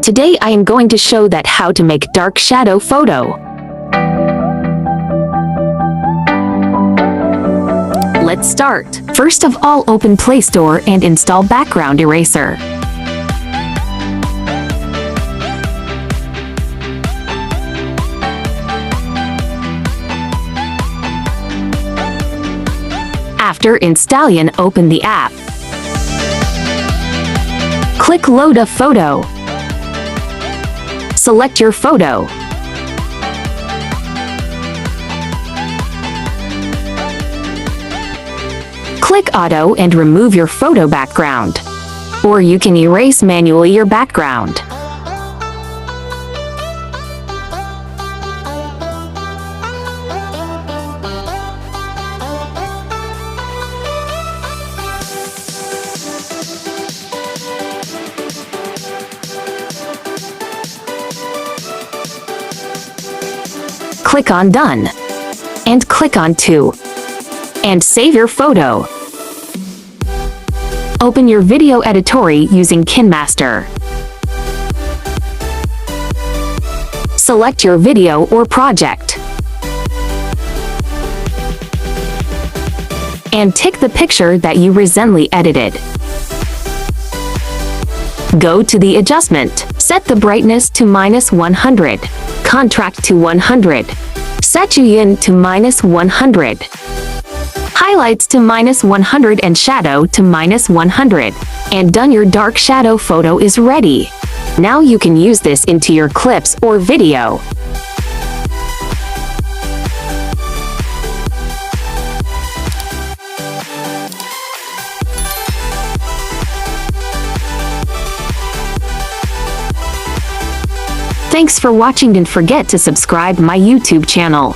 Today I am going to show that how to make dark shadow photo. Let's start. First of all, open Play Store and install Background Eraser. After installing, open the app. Click Load a photo. Select your photo. Click Auto and remove your photo background. Or you can erase manually your background. Click on Done. And click on To. And save your photo. Open your video editor using Kinemaster. Select your video or project. And tick the picture that you recently edited. Go to the adjustment. Set the brightness to -100. Contrast to 100. Saturation to -100. Highlights to -100 and shadow to -100. And done, your dark shadow photo is ready. Now you can use this into your clips or video. Thanks for watching. Don't forget to subscribe my YouTube channel.